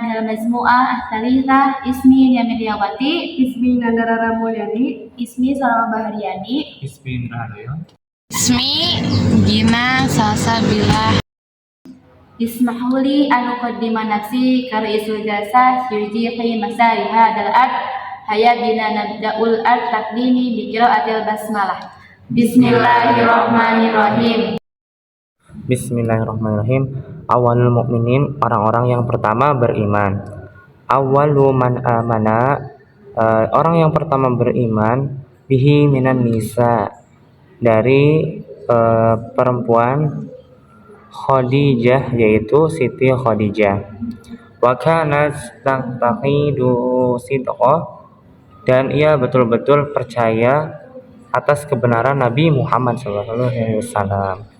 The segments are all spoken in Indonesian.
minal majmu'ah ats-tsalitsah ismi Yamilyawati, ismi Nandara Ramulyani, ismi Salma Baharyani, ismi Rahayu, ismi Gina Salsabila. Ismahuli an uqaddima nafsi karisul jalsah yurjihi masari hadal ard haya bina nabda'ul ard taqdimi bi qiraatil basmalah. Bismillahirrahmanirrahim. Bismillahirrahmanirrahim. Awalul mukminin, orang-orang yang pertama beriman. Awalu man amana, orang yang pertama beriman, bihi minan nisa, dari perempuan Khadijah, yaitu Siti Khadijah. Wa kanat taqidu sidqa, dan ia betul-betul percaya atas kebenaran Nabi Muhammad SAW.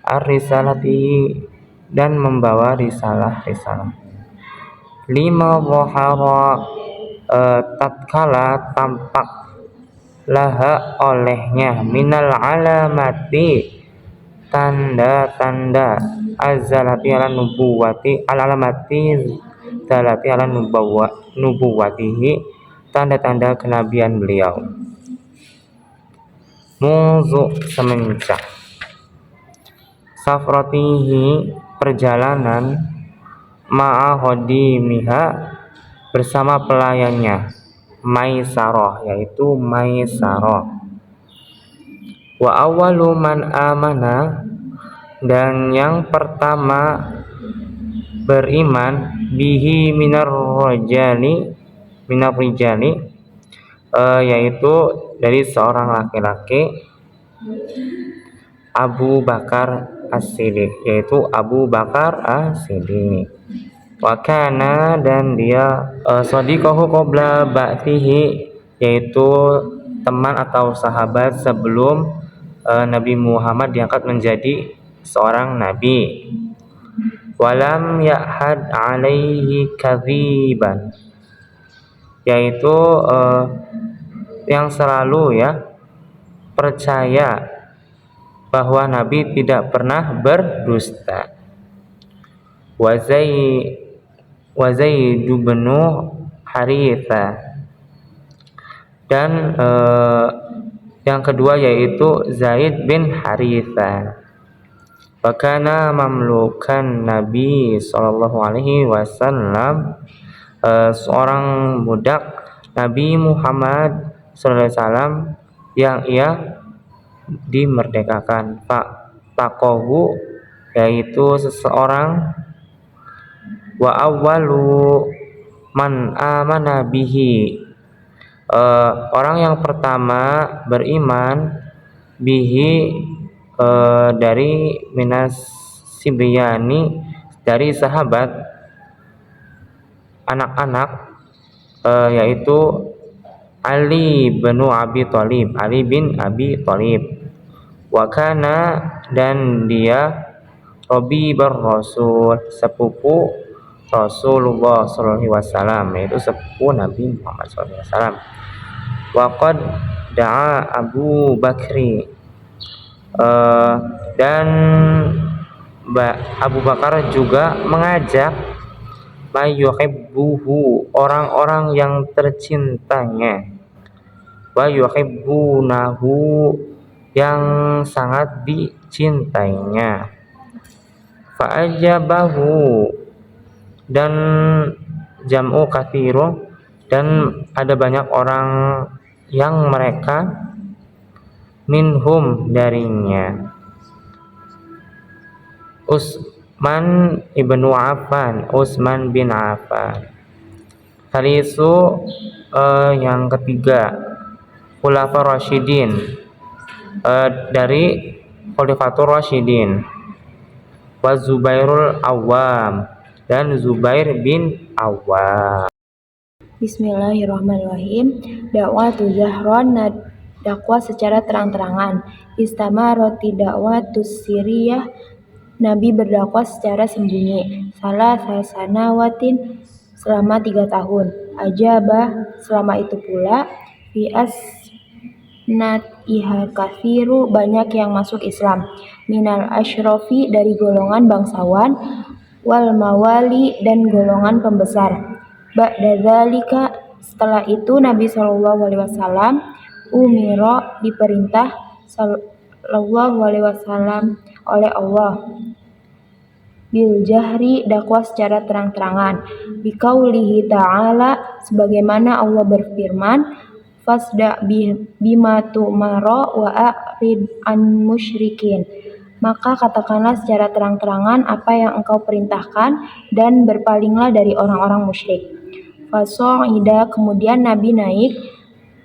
Ar-risalati, dan membawa risalah. Lima dhahara, tatkala tampak laha olehnya, minal alamati, tanda-tanda, azalati ala nubuwati, alamati zalati ala nubuwatihi, tanda-tanda kenabian beliau. Muzu, semenjak, safrotihi, perjalanan, ma'ahodimiha, bersama pelayannya, Maisarah, yaitu Maisarah. Wa awwalu man amana, dan yang pertama beriman, bihi minar rijali, yaitu dari seorang laki-laki, Abu Bakar As-Siddiq, yaitu Abu Bakar As-Siddiq. Wa kana, dan dia shadiqahu qabla ba'thihi, yaitu teman atau sahabat sebelum Nabi Muhammad diangkat menjadi seorang nabi. Walam ya'had alaihi kadziban, yaitu yang selalu percaya bahwa Nabi tidak pernah berdusta. Wa Zaid bin Haritha, dan yang kedua yaitu Zaid bin Haritha. Wakana mamlukan Nabi Sallallahu Alaihi Wasallam, seorang budak Nabi Muhammad Sallallahu Alaihi Wasallam yang ia dimerdekakan. Takohu, yaitu seseorang. Wa awwalu man amana bihi, orang yang pertama beriman, bihi, dari minas sibyani, dari sahabat anak-anak, yaitu Ali bin Abi Thalib. Wa kana, dan dia Rabibar Rasul, sepupu Rasulullah SAW, yaitu sepupu Nabi Muhammad SAW. Wa qad da'a Abu Bakri, dan Abu Bakar juga mengajak mayuhibbuhu, orang-orang yang tercintanya, wa yuhibbunahu, yang sangat dicintainya. Fa'ajabahu, dan jam'u katsiru, dan ada banyak orang yang mereka minhum, darinya. Utsman bin Affan. Salisu, yang ketiga, Khulafaur Rasyidin, dari Khulafatur Rasyidin. Wa Zubairul Awwam, dan Zubair bin Awwam. Bismillahirrahmanirrahim. Dakwatu Zahron, dakwah secara terang-terangan. Istamaroti dakwatus siriyah, Nabi berdakwah secara sembunyi. Salah sasanawatin, selama 3 tahun. Ajabah, selama itu pula. Fi asnatiha katsiru, banyak yang masuk Islam. Minal asyrofi, dari golongan bangsawan. wal mawali dan golongan pembesar. Ba'da dzalika, setelah itu Nabi sallallahu alaihi wasallam umira, diperintah sallallahu alaihi wasallam oleh Allah bil jahri, dakwah secara terang-terangan, biqaulihi ta'ala, sebagaimana Allah berfirman, fasda bima tu'mara wa a'rid an musyrikin, maka katakanlah secara terang-terangan apa yang engkau perintahkan dan berpalinglah dari orang-orang musyrik. Faso'ida, kemudian Nabi naik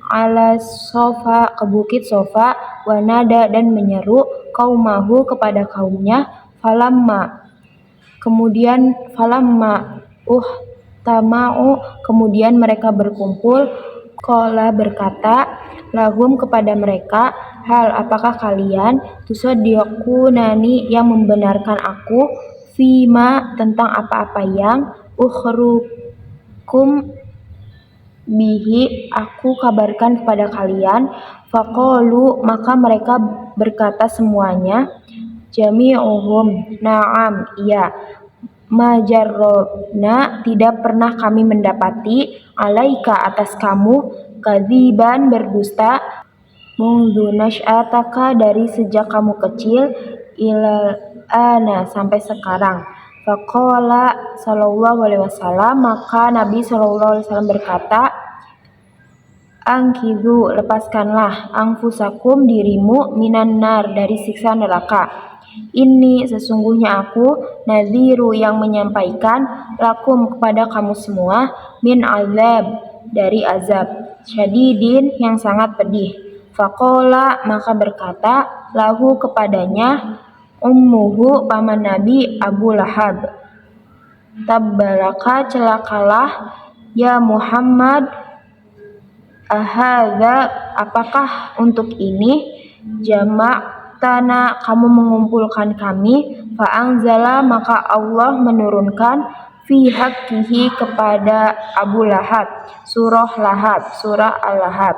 ala sofa, ke bukit Sofa, wanada, dan menyeru kaumahu, kepada kaumnya, falamma tama'u, kemudian mereka berkumpul, qala, berkata, lahum, kepada mereka, hal, apakah kalian tusaddiqunani, yang membenarkan aku, fima, tentang apa-apa yang ukhrukum bihi, aku kabarkan kepada kalian. Faqalu, maka mereka berkata semuanya, jami'uhum, na'am, iya, majarrobna, tidak pernah kami mendapati, alaika, atas kamu, kadziban, berdusta, mundu nasy'ataka, dari sejak kamu kecil, ilal ana, sampai sekarang. Faqala sallallahu alaihi wasallam, maka Nabi sallallahu alaihi wasallam berkata, angkizu, lepaskanlah, anfusakum, dirimu, minan nar, dari siksa neraka. Ini, sesungguhnya aku, nadhiru, yang menyampaikan, lakum, kepada kamu semua, min azab, dari azab, syadidin, yang sangat pedih. Faqala, maka berkata, lahu, kepadanya, ummuhu, paman Nabi, Abu Lahab, tabbalaka, celakalah, ya Muhammad, ahadza, apakah untuk ini, jama'tana, kamu mengumpulkan kami, fa'anzala, maka Allah menurunkan, fi haqqihi, kepada Abu Lahab, surah Lahab, surah Al-Lahab,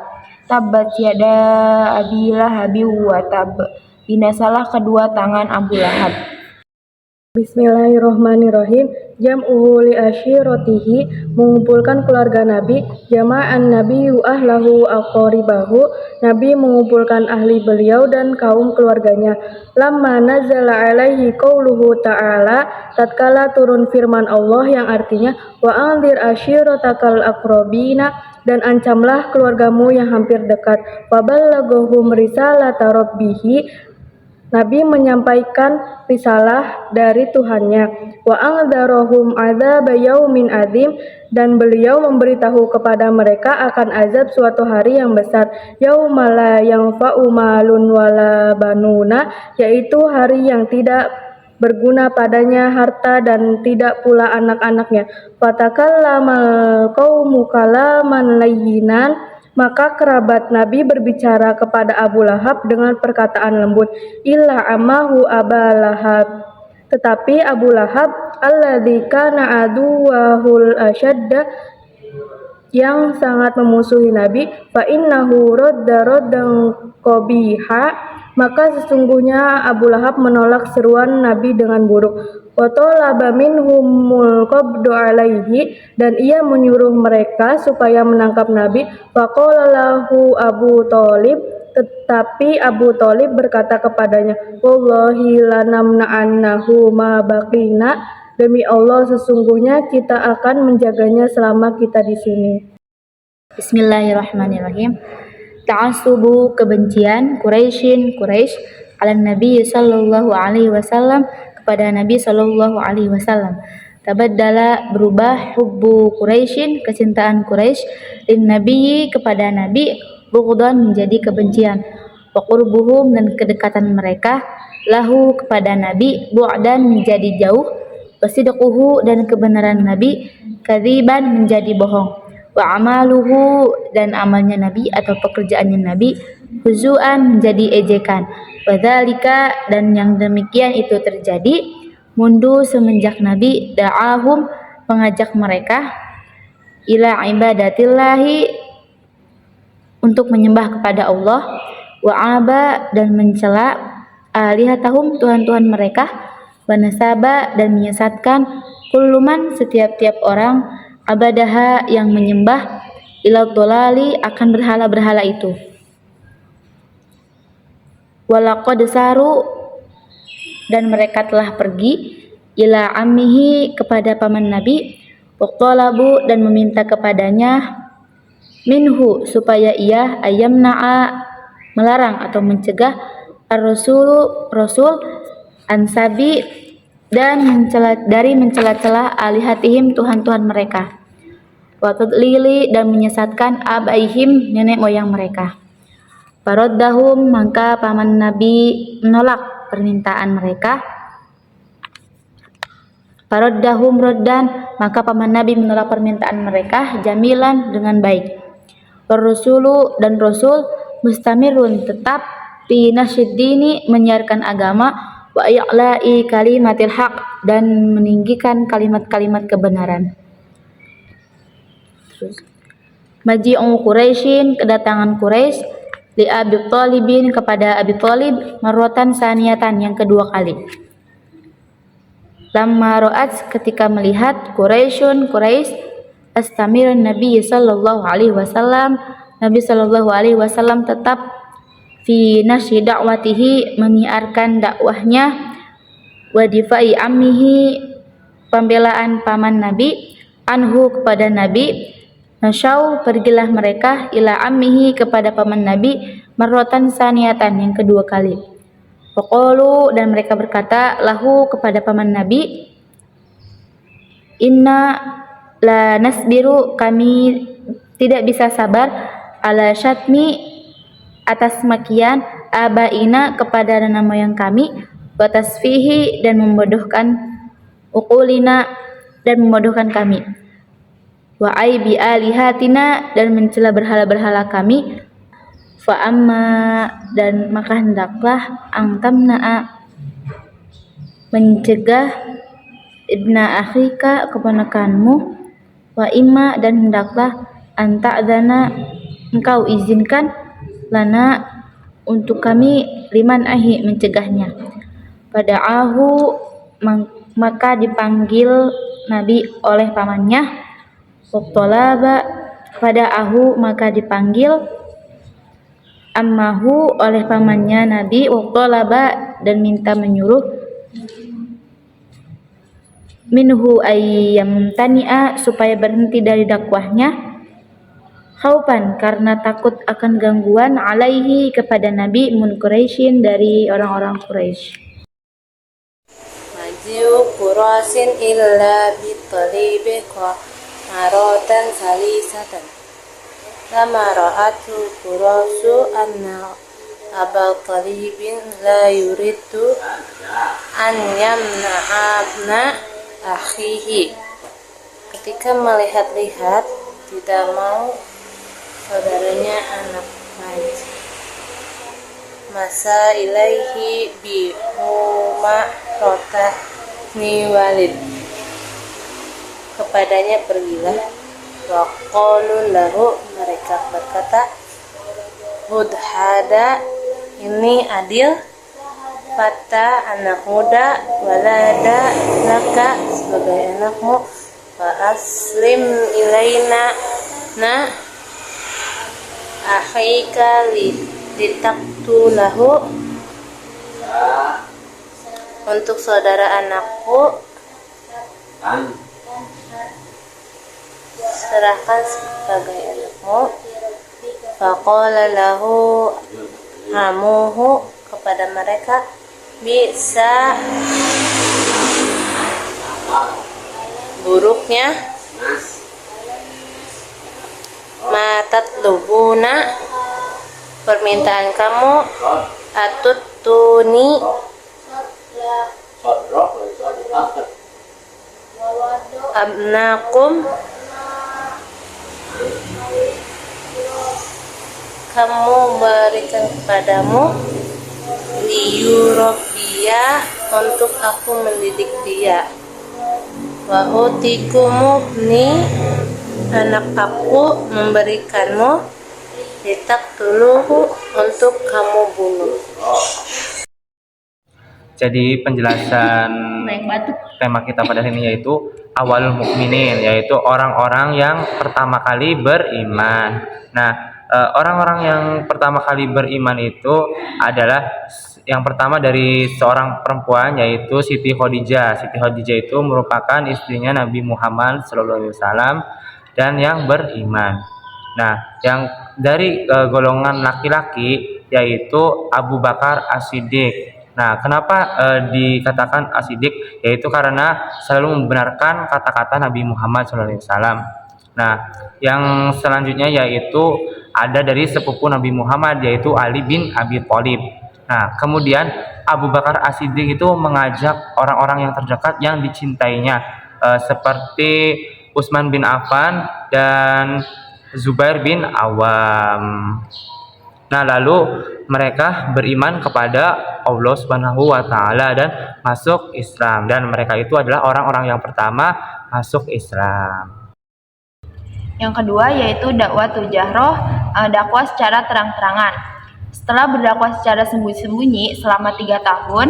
tabbat yada abi lahabi wa tab, binasalah kedua tangan Abu Lahab. Bismillahirrohmanirrohim. Jam'uhu li asyiratihi, mengumpulkan keluarga Nabi. Jama'an Nabi ahlahu aqoribahu, Nabi mengumpulkan ahli beliau dan kaum keluarganya. Lamma nazala alaihi qauluhu ta'ala, tatkala turun firman Allah yang artinya, wa anzir asyiratakal aqrabina, dan ancamlah keluargamu yang hampir dekat. Wa ballaghum risalata rabbihi, Nabi menyampaikan risalah dari Tuhannya. Wa andzarahum adzaba yaumin adzim, dan beliau memberitahu kepada mereka akan azab suatu hari yang besar. Yaumala yanfa'u malun wala banuna, yaitu hari yang tidak berguna padanya harta dan tidak pula anak-anaknya. Fatakallamal qaumu kalaman layyinan, maka kerabat Nabi berbicara kepada Abu Lahab dengan perkataan lembut. Illa amahu Aba Lahab, tetapi Abu Lahab, alladzi kana aduwahul asyadda, yang sangat memusuhi Nabi, fa innahu raddan qabiha, maka sesungguhnya Abu Lahab menolak seruan Nabi dengan buruk. Wa talaba minhumul qabdu alaihi, dan ia menyuruh mereka supaya menangkap Nabi. Faqala lahu Abu Thalib, tetapi Abu Thalib berkata kepadanya, wallahi lanamna'annahu ma baqina, demi Allah sesungguhnya kita akan menjaganya selama kita di sini. Bismillahirrahmanirrahim. Ta'assubu, kebencian Quraisy ala Nabi sallallahu alaihi wasallam, kepada Nabi sallallahu alaihi wasallam. Tabaddala, berubah, hubbu Quraisyin, kecintaan Quraisy, lin Nabi, kepada Nabi, bughdan, menjadi kebencian, wa qurbuhum, dan kedekatan mereka, lahu, kepada Nabi, bu'dan, menjadi jauh, wa sidquhu, dan kebenaran Nabi, kadziban, menjadi bohong, wa amaluhu, dan amalnya Nabi atau pekerjaannya Nabi, huzuan, menjadi ejekan, wa dzalika, dan yang demikian itu terjadi mundu semenjak Nabi da'ahum, mengajak mereka, ila ibadatillahi, untuk menyembah kepada Allah, wa aba, dan mencela alihatahum, tuhan-tuhan mereka, wa nasaba dan menyesatkan kulluman setiap-tiap orang abadaha yang menyembah ila dolali akan berhala-berhala itu. Walaqad saru dan mereka telah pergi ila ammihi kepada paman Nabi waqalabu dan meminta kepadanya minhu supaya ia ayamna'a melarang atau mencegah Rasul ansabi dan dari mencela-cela alihatihim Tuhan-Tuhan mereka wa tadlili dan menyesatkan abaihim nenek moyang mereka. Faraddahum maka paman Nabi menolak permintaan mereka. Faraddahum raddan maka paman Nabi menolak permintaan mereka jamilan dengan baik. Warrasulu dan Rasul mustamirun tetap fi nasyiddini menyiarkan agama wa i'la'i kalimatil haq dan meninggikan kalimat-kalimat kebenaran. Terus Maji'u Quraisyin kedatangan Quraisy li Abi Thalibin kepada Abi Thalib marwatan saniyatan yang kedua kali. Lamma ra'at ketika melihat Quraisyun Quraisy astamir Nabi sallallahu alaihi wasallam Nabi sallallahu alaihi wasallam tetap fi nasyi da'watihi menyiarkan dakwahnya wa difai ammihi pembelaan paman Nabi anhu kepada Nabi. Nasyau pergilah mereka ila ammihi kepada paman Nabi marratan saniyatan yang kedua kali. Faqalu dan mereka berkata lahu kepada paman Nabi, inna la nasbiru kami tidak bisa sabar ala syatmi atas makian abaina kepada nenek moyang kami wa tasfihi dan membodohkan uqulina dan membodohkan kami wa aibi alihatina dan mencela berhala-berhala kami fa amma dan maka hendaklah angtamna'a mencegah ibna akhika keponakanmu wa imma dan hendaklah anta'dana engkau izinkan lana untuk kami liman ahi mencegahnya. Pada'ahu maka dipanggil Nabi oleh pamannya. Waqtalaba pada ahu maka dipanggil ammahu oleh pamannya Nabi waqtalaba dan minta menyuruh minhu ayyam tani'a supaya berhenti dari dakwahnya khaupan karena takut akan gangguan alaihi kepada Nabi mun Quraisyin dari orang-orang Quraisy. Majiu Quraisyin illa bitalibi maratan salisatan lama ra'atu Quraisyu anna Aba Talibin la yuridu an yamna'abna akhihi ketika melihat-lihat tidak mau saudaranya anak haji masa ilaihi bi huma rotah ni walid kepadanya pergilah wa qalu lahu mereka berkata hudhada ini adil fata anak muda walada laka sebagai anakmu fa aslim ilaina na akhika litaktulahu untuk saudara anakku serahkan sebagai anakmu. Faqala lahu hamuhu kepada mereka bisa buruknya matat lubuna permintaan kamu atutuni abnakum kamu berikan kepadamu liyurabbiya untuk aku mendidik dia wa utikumubni anak aku memberikanmu ditaktuluhu untuk kamu bunuh. Jadi penjelasan Naik batuk. tema kita pada hari ini yaitu awalul mukminin, yaitu orang-orang yang pertama kali beriman. Nah, orang-orang yang pertama kali beriman itu adalah yang pertama dari seorang perempuan yaitu Siti Khadijah. Siti Khadijah itu merupakan istrinya Nabi Muhammad SAW dan yang beriman. Nah, yang dari golongan laki-laki yaitu Abu Bakar As-Siddiq. Nah, kenapa dikatakan As-Siddiq? Yaitu karena selalu membenarkan kata-kata Nabi Muhammad SAW. Nah, yang selanjutnya yaitu ada dari sepupu Nabi Muhammad yaitu Ali bin Abi Thalib. Nah, kemudian Abu Bakar As-Siddiq itu mengajak orang-orang yang terdekat yang dicintainya seperti Utsman bin Affan dan Zubair bin Awam. Nah, lalu mereka beriman kepada Allah Subhanahu wa taala dan masuk Islam, dan mereka itu adalah orang-orang yang pertama masuk Islam. Yang kedua yaitu dakwah jahroh, dakwah secara terang-terangan. Setelah berdakwah secara sembunyi-sembunyi selama 3 tahun,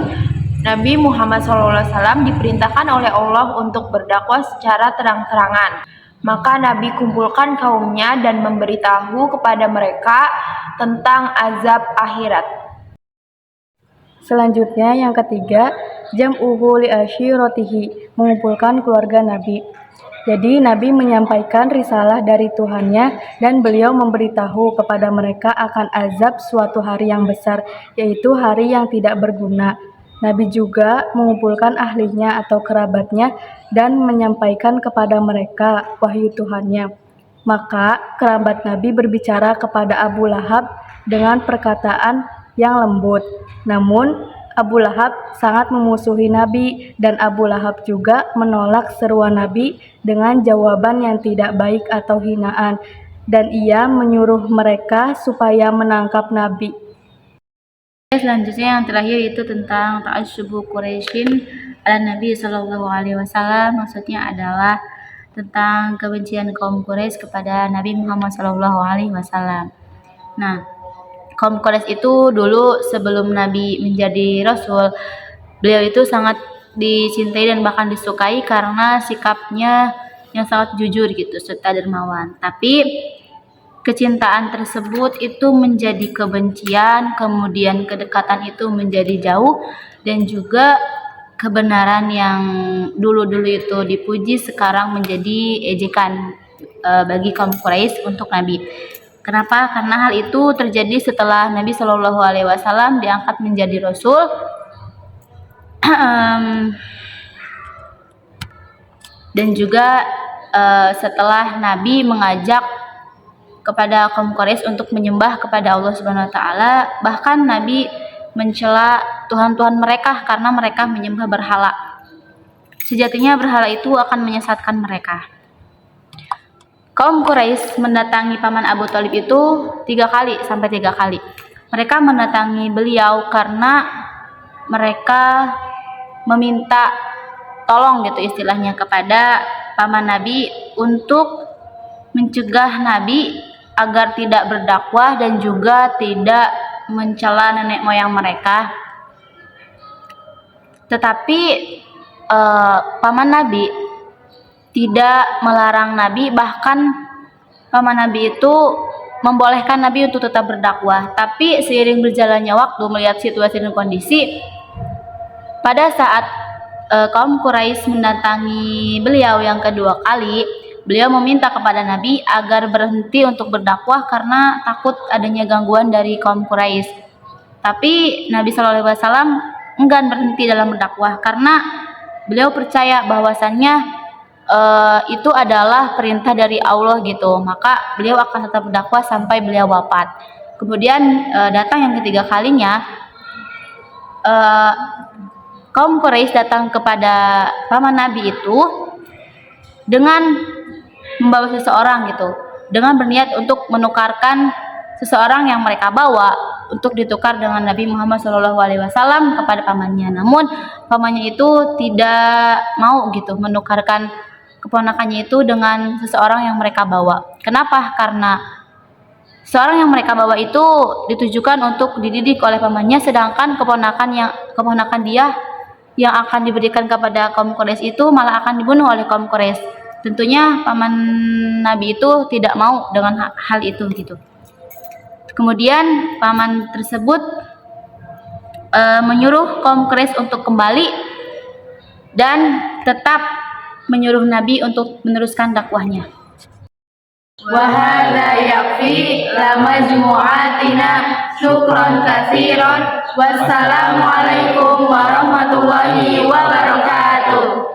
Nabi Muhammad SAW diperintahkan oleh Allah untuk berdakwah secara terang-terangan. Maka Nabi kumpulkan kaumnya dan memberitahu kepada mereka tentang azab akhirat. Selanjutnya yang ketiga, jam'uhu li ashiratihi, mengumpulkan keluarga Nabi. Jadi Nabi menyampaikan risalah dari Tuhannya dan beliau memberitahu kepada mereka akan azab suatu hari yang besar, yaitu hari yang tidak berguna. Nabi juga mengumpulkan ahlinya atau kerabatnya dan menyampaikan kepada mereka wahyu Tuhannya. Maka kerabat Nabi berbicara kepada Abu Lahab dengan perkataan yang lembut. Namun Abu Lahab sangat memusuhi Nabi, dan Abu Lahab juga menolak seruan Nabi dengan jawaban yang tidak baik atau hinaan, dan ia menyuruh mereka supaya menangkap Nabi. Selanjutnya yang terakhir itu tentang ta'assubu Quraisyin ala Nabi Sallallahu Alaihi Wasallam. Maksudnya adalah tentang kebencian kaum Quraisy kepada Nabi Muhammad Sallallahu Alaihi Wasallam. Nah, kaum Quraisy itu dulu sebelum Nabi menjadi Rasul, beliau itu sangat dicintai dan bahkan disukai karena sikapnya yang sangat jujur gitu, serta dermawan. Tapi kecintaan tersebut itu menjadi kebencian, kemudian kedekatan itu menjadi jauh, dan juga kebenaran yang dulu-dulu itu dipuji sekarang menjadi ejekan bagi kaum Quraisy untuk Nabi. Kenapa? Karena hal itu terjadi setelah Nabi Shallallahu Alaihi Wasallam diangkat menjadi Rasul. Dan juga setelah Nabi mengajak kepada kaum Quraisy untuk menyembah kepada Allah Subhanahu wa taala, bahkan Nabi mencela tuhan-tuhan mereka karena mereka menyembah berhala. Sejatinya berhala itu akan menyesatkan mereka. Kaum Quraisy mendatangi paman Abu Thalib itu 3 kali. Mereka mendatangi beliau karena mereka meminta tolong gitu istilahnya kepada paman Nabi untuk mencegah Nabi agar tidak berdakwah dan juga tidak mencela nenek moyang mereka. Tetapi paman Nabi tidak melarang Nabi, bahkan paman Nabi itu membolehkan Nabi untuk tetap berdakwah. Tapi seiring berjalannya waktu, melihat situasi dan kondisi, pada saat kaum Quraisy mendatangi beliau yang kedua kali, beliau meminta kepada Nabi agar berhenti untuk berdakwah karena takut adanya gangguan dari kaum Quraisy. Tapi Nabi SAW enggan berhenti dalam berdakwah karena beliau percaya bahwasannya itu adalah perintah dari Allah gitu. Maka beliau akan tetap berdakwah sampai beliau wafat. Kemudian datang yang ketiga kalinya, kaum Quraisy datang kepada paman Nabi itu dengan membawa seseorang gitu, dengan berniat untuk menukarkan seseorang yang mereka bawa untuk ditukar dengan Nabi Muhammad SAW kepada pamannya. Namun pamannya itu tidak mau gitu menukarkan keponakannya itu dengan seseorang yang mereka bawa. Kenapa? Karena Seorang yang mereka bawa itu ditujukan untuk dididik oleh pamannya, sedangkan keponakan dia yang akan diberikan kepada kaum Quraisy itu malah akan dibunuh oleh kaum Quraisy. Tentunya paman Nabi itu tidak mau dengan hal itu gitu. Kemudian paman tersebut menyuruh kaum Quraisy untuk kembali dan tetap menyuruh Nabi untuk meneruskan dakwahnya. Wahada yakfi lamajmu'atina syukron katsiron. Wassalamualaikum warahmatullahi wabarakatuh.